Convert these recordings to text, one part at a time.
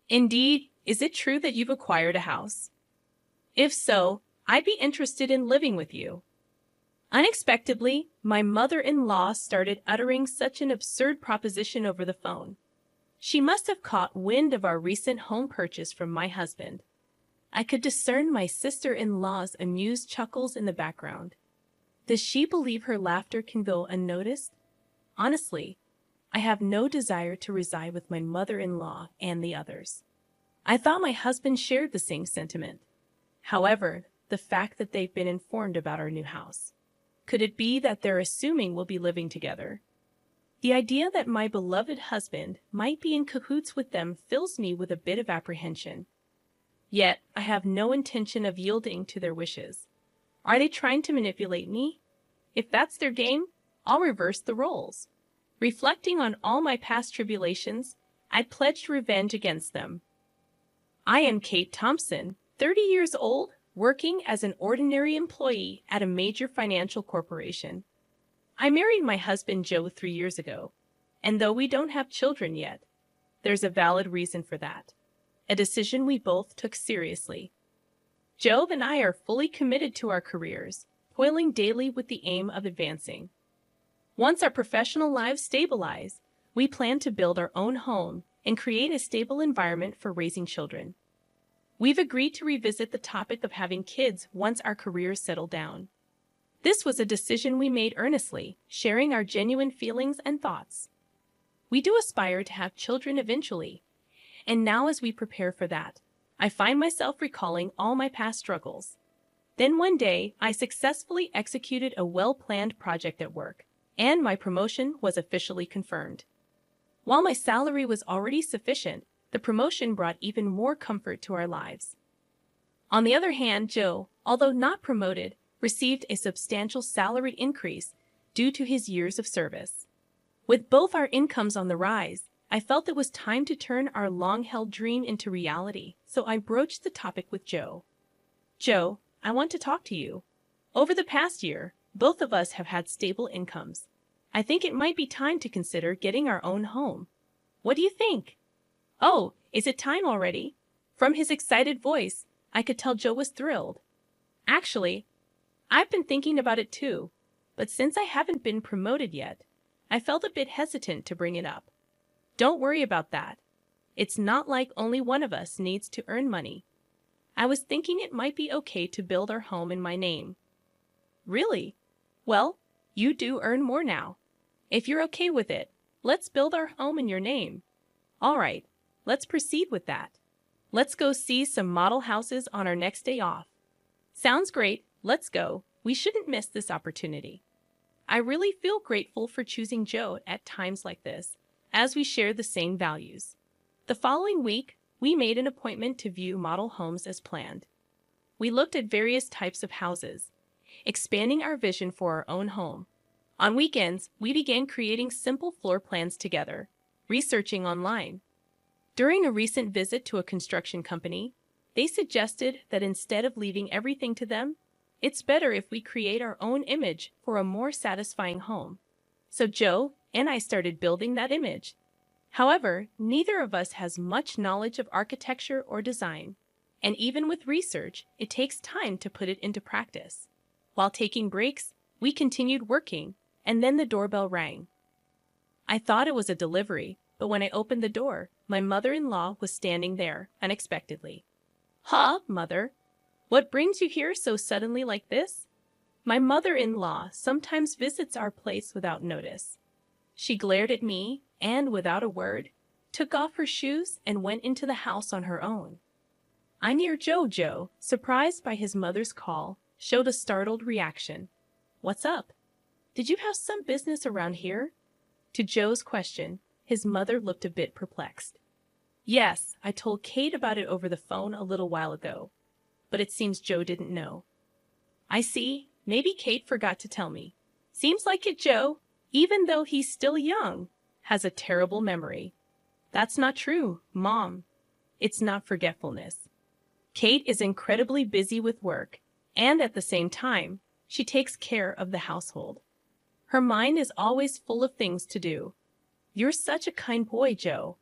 Indeed, is it true that you've acquired a house? If so, I'd be interested in living with you. Unexpectedly, my mother-in-law started uttering such an absurd proposition over the phone. She must have caught wind of our recent home purchase from my husband. I could discern my sister-in-law's amused chuckles in the background. Does she believe her laughter can go unnoticed? Honestly, I have no desire to reside with my mother-in-law and the others. I thought my husband shared the same sentiment. However, the fact that they've been informed about our new house. Could it be that they're assuming we'll be living together? The idea that my beloved husband might be in cahoots with them fills me with a bit of apprehension. Yet, I have no intention of yielding to their wishes. Are they trying to manipulate me? If that's their game, I'll reverse the roles. Reflecting on all my past tribulations, I pledged revenge against them. I am Kate Thompson, 30 years old, working as an ordinary employee at a major financial corporation. I married my husband Joe 3 years ago, and though we don't have children yet, there's a valid reason for that. A decision we both took seriously. Joe and I are fully committed to our careers, toiling daily with the aim of advancing. Once our professional lives stabilize, we plan to build our own home and create a stable environment for raising children. We've agreed to revisit the topic of having kids once our careers settle down. This was a decision we made earnestly, sharing our genuine feelings and thoughts. We do aspire to have children eventually, and now as we prepare for that, I find myself recalling all my past struggles. Then one day, I successfully executed a well-planned project at work, and my promotion was officially confirmed. While my salary was already sufficient, the promotion brought even more comfort to our lives. On the other hand, Joe, although not promoted, received a substantial salary increase due to his years of service. With both our incomes on the rise, I felt it was time to turn our long-held dream into reality, so I broached the topic with Joe. Joe, I want to talk to you. Over the past year, both of us have had stable incomes. I think it might be time to consider getting our own home. What do you think? Oh, is it time already? From his excited voice, I could tell Joe was thrilled. Actually, I've been thinking about it too, but since I haven't been promoted yet, I felt a bit hesitant to bring it up. Don't worry about that. It's not like only one of us needs to earn money. I was thinking it might be okay to build our home in my name. Really? Well, you do earn more now. If you're okay with it, let's build our home in your name. All right, let's proceed with that. Let's go see some model houses on our next day off. Sounds great, let's go. We shouldn't miss this opportunity. I really feel grateful for choosing Joe at times like this, as we share the same values. The following week, we made an appointment to view model homes as planned. We looked at various types of houses, expanding our vision for our own home. On weekends, we began creating simple floor plans together, researching online. During a recent visit to a construction company, they suggested that instead of leaving everything to them, it's better if we create our own image for a more satisfying home. So Joe and I started building that image. However, neither of us has much knowledge of architecture or design, and even with research, it takes time to put it into practice. While taking breaks, we continued working, and then the doorbell rang. I thought it was a delivery, but when I opened the door, my mother-in-law was standing there unexpectedly. "Huh, Mother? What brings you here so suddenly like this?" My mother-in-law sometimes visits our place without notice. She glared at me and, without a word, took off her shoes and went into the house on her own. I near Joe, surprised by his mother's call, showed a startled reaction. "What's up? Did you have some business around here?" To Joe's question, his mother looked a bit perplexed. "Yes, I told Kate about it over the phone a little while ago, but it seems Joe didn't know." "I see. Maybe Kate forgot to tell me. Seems like it, Joe, even though he's still young, has a terrible memory." "That's not true, Mom. It's not forgetfulness. Kate is incredibly busy with work, and at the same time, she takes care of the household. Her mind is always full of things to do. You're such a kind boy, Joe.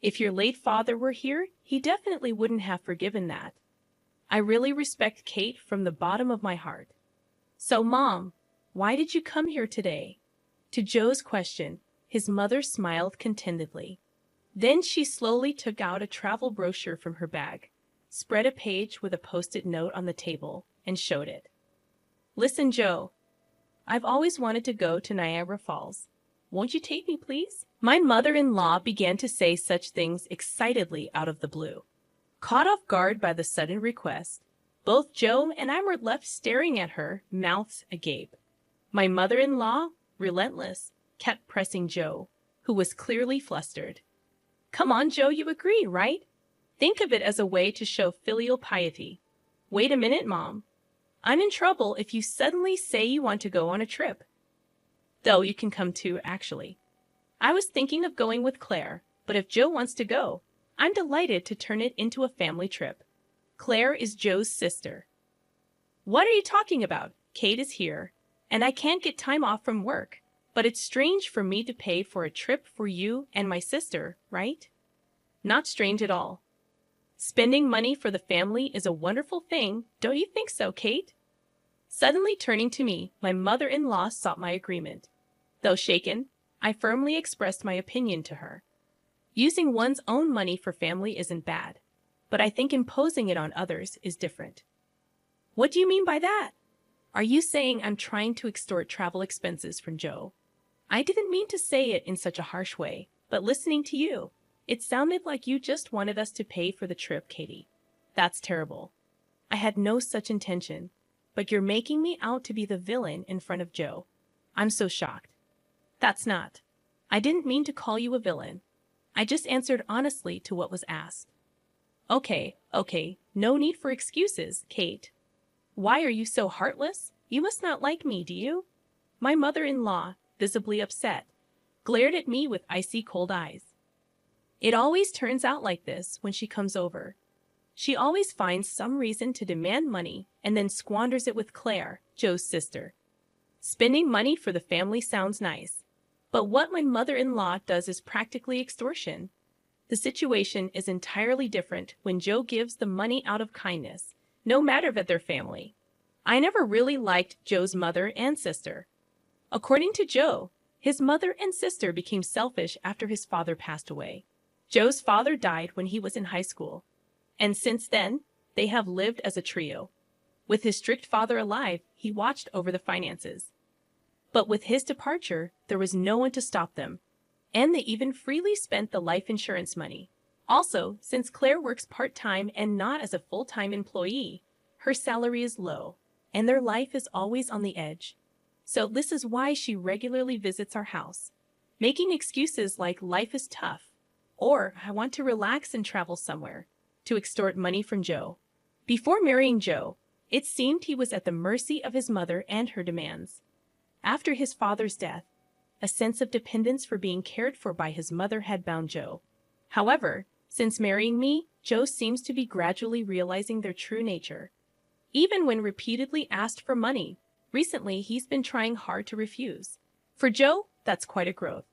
If your late father were here, he definitely wouldn't have forgiven that. I really respect Kate from the bottom of my heart. So, Mom, why did you come here today? To Joe's question, his mother smiled contentedly. Then she slowly took out a travel brochure from her bag, spread a page with a post-it note on the table, and showed it. Listen, Joe, I've always wanted to go to Niagara Falls. Won't you take me, please? My mother-in-law began to say such things excitedly out of the blue. Caught off guard by the sudden request, both Joe and I were left staring at her, mouths agape. My mother-in-law, relentless, kept pressing Joe, who was clearly flustered. Come on, Joe, you agree, right? Think of it as a way to show filial piety. Wait a minute, Mom. I'm in trouble if you suddenly say you want to go on a trip. Though you can come too, actually. I was thinking of going with Claire, but if Joe wants to go, I'm delighted to turn it into a family trip. Claire is Joe's sister. What are you talking about? Kate is here, and I can't get time off from work. But it's strange for me to pay for a trip for you and my sister, right? Not strange at all. Spending money for the family is a wonderful thing, don't you think so, Kate? Suddenly turning to me, my mother-in-law sought my agreement. Though shaken, I firmly expressed my opinion to her. Using one's own money for family isn't bad, but I think imposing it on others is different. What do you mean by that? Are you saying I'm trying to extort travel expenses from Joe? I didn't mean to say it in such a harsh way, but listening to you, it sounded like you just wanted us to pay for the trip, Katie. That's terrible. I had no such intention, but you're making me out to be the villain in front of Joe. I'm so shocked. That's not. I didn't mean to call you a villain. I just answered honestly to what was asked. Okay, no need for excuses, Kate. Why are you so heartless? You must not like me, do you? My mother-in-law, visibly upset, glared at me with icy cold eyes. It always turns out like this when she comes over. She always finds some reason to demand money and then squanders it with Claire, Joe's sister. Spending money for the family sounds nice, but what my mother-in-law does is practically extortion. The situation is entirely different when Joe gives the money out of kindness, no matter if they're family. I never really liked Joe's mother and sister. According to Joe, his mother and sister became selfish after his father passed away. Joe's father died when he was in high school, and since then, they have lived as a trio. With his strict father alive, he watched over the finances. But with his departure, there was no one to stop them, and they even freely spent the life insurance money. Also, since Claire works part-time and not as a full-time employee, her salary is low, and their life is always on the edge. So this is why she regularly visits our house, making excuses like life is tough, or I want to relax and travel somewhere, to extort money from Joe. Before marrying Joe, it seemed he was at the mercy of his mother and her demands. After his father's death, a sense of dependence for being cared for by his mother had bound Joe. However, since marrying me, Joe seems to be gradually realizing their true nature. Even when repeatedly asked for money, recently he's been trying hard to refuse. For Joe, that's quite a growth.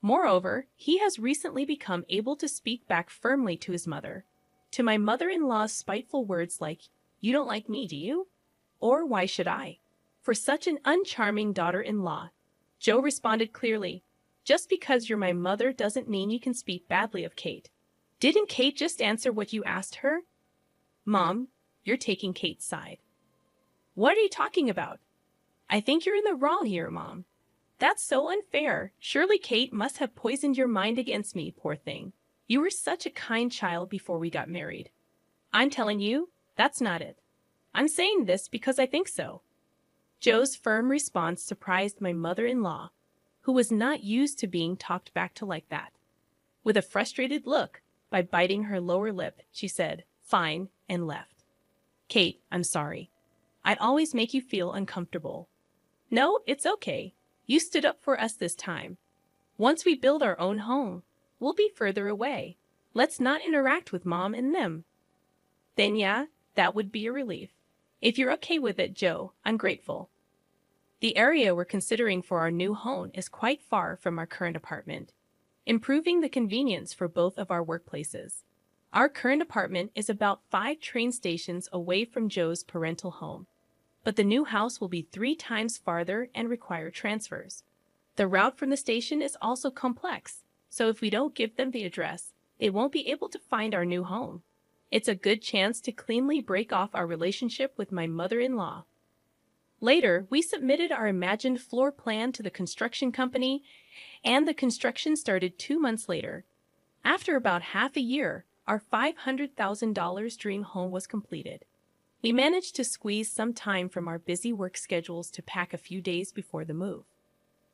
Moreover, he has recently become able to speak back firmly to his mother. To my mother-in-law's spiteful words like, "You don't like me, do you?" Or "Why should I?" For such an uncharming daughter-in-law, Joe responded clearly, "Just because you're my mother doesn't mean you can speak badly of Kate. Didn't Kate just answer what you asked her?" Mom, you're taking Kate's side. What are you talking about? I think you're in the wrong here, Mom. That's so unfair. Surely Kate must have poisoned your mind against me, poor thing. You were such a kind child before we got married. I'm telling you, that's not it. I'm saying this because I think so. Joe's firm response surprised my mother-in-law, who was not used to being talked back to like that. With a frustrated look, by biting her lower lip, she said, "Fine," and left. Kate, I'm sorry. I'd always make you feel uncomfortable. No, it's okay. You stood up for us this time. Once we build our own home, we'll be further away. Let's not interact with Mom and them. Then yeah, that would be a relief. If you're okay with it, Joe, I'm grateful. The area we're considering for our new home is quite far from our current apartment. improving the convenience for both of our workplaces. Our current apartment is about 5 train stations away from Joe's parental home, but the new house will be 3 times farther and require transfers. The route from the station is also complex, so if we don't give them the address, they won't be able to find our new home. It's a good chance to cleanly break off our relationship with my mother-in-law. Later, we submitted our imagined floor plan to the construction company, and the construction started 2 months later. After about half a year, our $500,000 dream home was completed. We managed to squeeze some time from our busy work schedules to pack a few days before the move.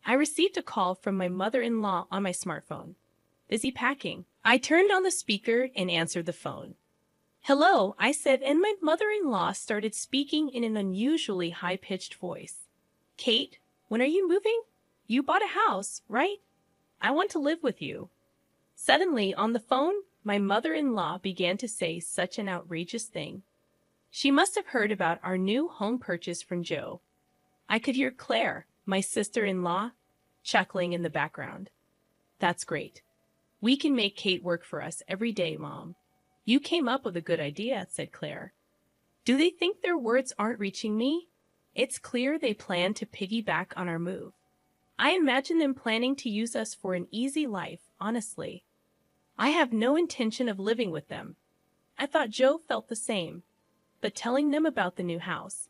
I received a call from my mother-in-law on my smartphone. Busy packing. I turned on the speaker and answered the phone. "Hello," I said, and my mother-in-law started speaking in an unusually high-pitched voice. "Kate, when are you moving? You bought a house, right? I want to live with you." Suddenly, on the phone, my mother-in-law began to say such an outrageous thing. She must have heard about our new home purchase from Joe. I could hear Claire, my sister-in-law, chuckling in the background. "That's great. We can make Kate work for us every day, Mom. You came up with a good idea," said Claire. Do they think their words aren't reaching me? It's clear they plan to piggyback on our move. I imagine them planning to use us for an easy life, honestly. I have no intention of living with them. I thought Joe felt the same. But telling them about the new house,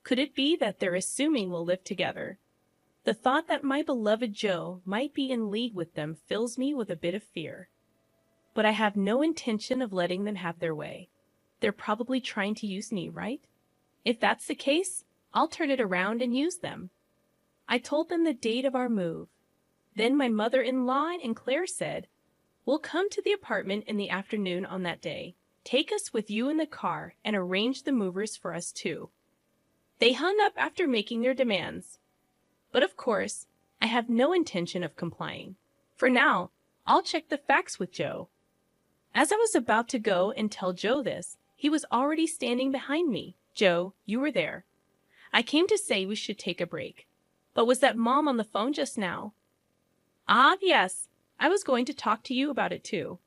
could it be that they're assuming we'll live together? The thought that my beloved Joe might be in league with them fills me with a bit of fear. But I have no intention of letting them have their way. They're probably trying to use me, right? If that's the case, I'll turn it around and use them. I told them the date of our move. Then my mother-in-law and Claire said, "We'll come to the apartment in the afternoon on that day. Take us with you in the car and arrange the movers for us too." They hung up after making their demands. But of course, I have no intention of complying. For now, I'll check the facts with Joe. As I was about to go and tell Joe this, he was already standing behind me. "Joe, you were there. I came to say we should take a break. But was that Mom on the phone just now?" "Ah, yes. I was going to talk to you about it too.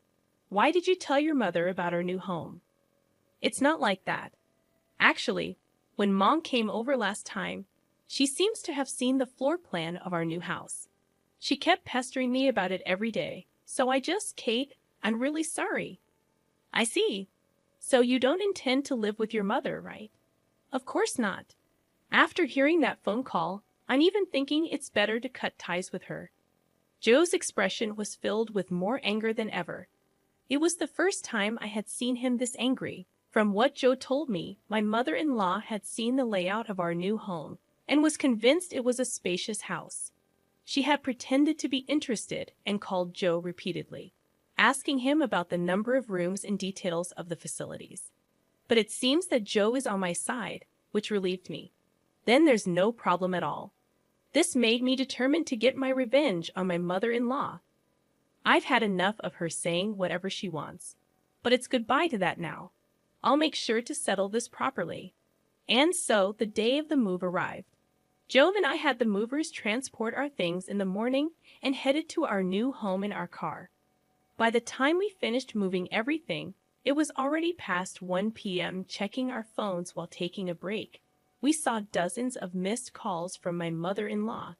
Why did you tell your mother about our new home?" "It's not like that. Actually, when Mom came over last time, she seems to have seen the floor plan of our new house. She kept pestering me about it every day, so Kate, I'm really sorry." "I see. So you don't intend to live with your mother, right?" "Of course not. After hearing that phone call, I'm even thinking it's better to cut ties with her." Joe's expression was filled with more anger than ever. It was the first time I had seen him this angry. From what Joe told me, my mother-in-law had seen the layout of our new home and was convinced it was a spacious house. She had pretended to be interested and called Joe repeatedly, asking him about the number of rooms and details of the facilities. But it seems that Joe is on my side, which relieved me. Then there's no problem at all. This made me determined to get my revenge on my mother-in-law. I've had enough of her saying whatever she wants. But it's goodbye to that now. I'll make sure to settle this properly. And so the day of the move arrived. Joe and I had the movers transport our things in the morning and headed to our new home in our car. By the time we finished moving everything, it was already past 1 p.m. Checking our phones while taking a break, we saw dozens of missed calls from my mother-in-law.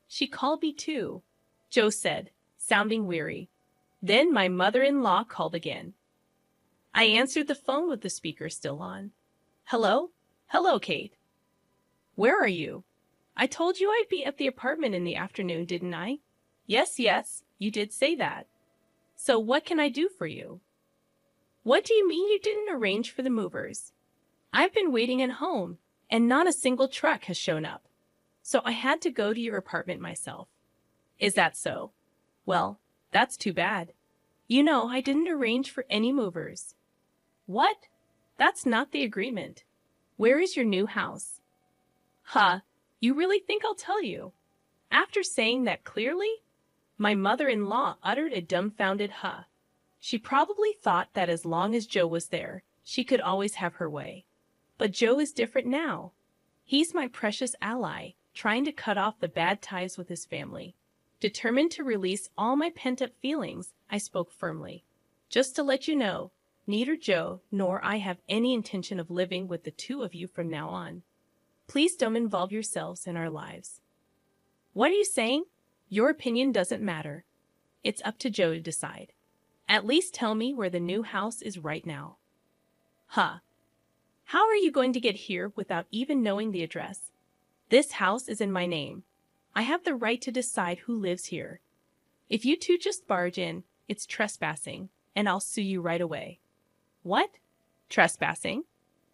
"She called me too," Joe said, sounding weary. Then my mother-in-law called again. I answered the phone with the speaker still on. "Hello? Hello, Kate. Where are you? I told you I'd be at the apartment in the afternoon, didn't I?" Yes, you did say that. So what can I do for you?" "What do you mean you didn't arrange for the movers? I've been waiting at home, and not a single truck has shown up. So I had to go to your apartment myself." "Is that so? Well, that's too bad. You know, I didn't arrange for any movers." "What? That's not the agreement. Where is your new house?" "Huh, you really think I'll tell you?" After saying that clearly, my mother-in-law uttered a dumbfounded huh. She probably thought that as long as Joe was there, she could always have her way. But Joe is different now. He's my precious ally, trying to cut off the bad ties with his family. Determined to release all my pent-up feelings, I spoke firmly. Just to let you know, neither Joe nor I have any intention of living with the two of you from now on. Please don't involve yourselves in our lives. What are you saying? Your opinion doesn't matter. It's up to Joe to decide. At least tell me where the new house is right now. Huh. How are you going to get here without even knowing the address? This house is in my name. I have the right to decide who lives here. If you two just barge in, it's trespassing, and I'll sue you right away. What? Trespassing?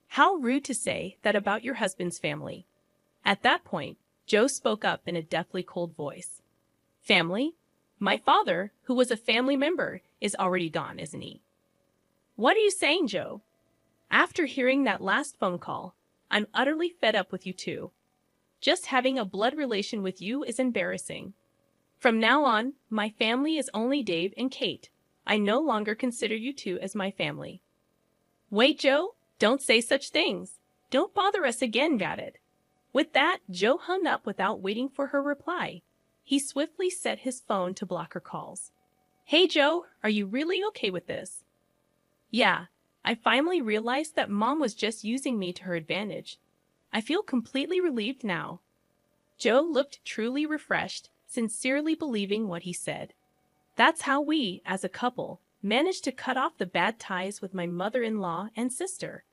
How rude to say that about your husband's family. At that point, Joe spoke up in a deathly cold voice. Family? My father, who was a family member, is already gone, isn't he? What are you saying, Joe? After hearing that last phone call, I'm utterly fed up with you two. Just having a blood relation with you is embarrassing. From now on, my family is only Dave and Kate. I no longer consider you two as my family. Wait, Joe, don't say such things. Don't bother us again, got it? With that, Joe hung up without waiting for her reply. He swiftly set his phone to block her calls. Hey, Joe, are you really okay with this? Yeah, I finally realized that Mom was just using me to her advantage. I feel completely relieved now. Joe looked truly refreshed, sincerely believing what he said. That's how we, as a couple, managed to cut off the bad ties with my mother-in-law and sister.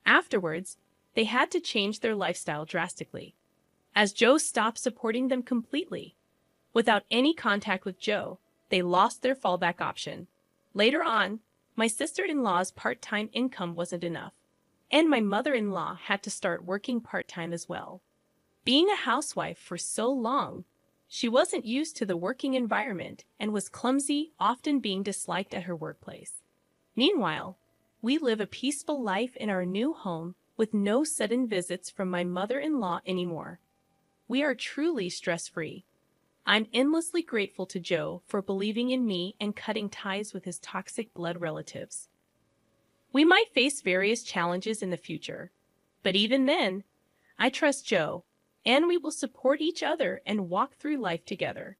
Afterwards, they had to change their lifestyle drastically, as Joe stopped supporting them completely. Without any contact with Joe, they lost their fallback option. Later on, my sister-in-law's part-time income wasn't enough, and my mother-in-law had to start working part-time as well. Being a housewife for so long, she wasn't used to the working environment and was clumsy, often being disliked at her workplace. Meanwhile, we live a peaceful life in our new home with no sudden visits from my mother-in-law anymore. We are truly stress-free. I'm endlessly grateful to Joe for believing in me and cutting ties with his toxic blood relatives. We might face various challenges in the future, but even then, I trust Joe, and we will support each other and walk through life together.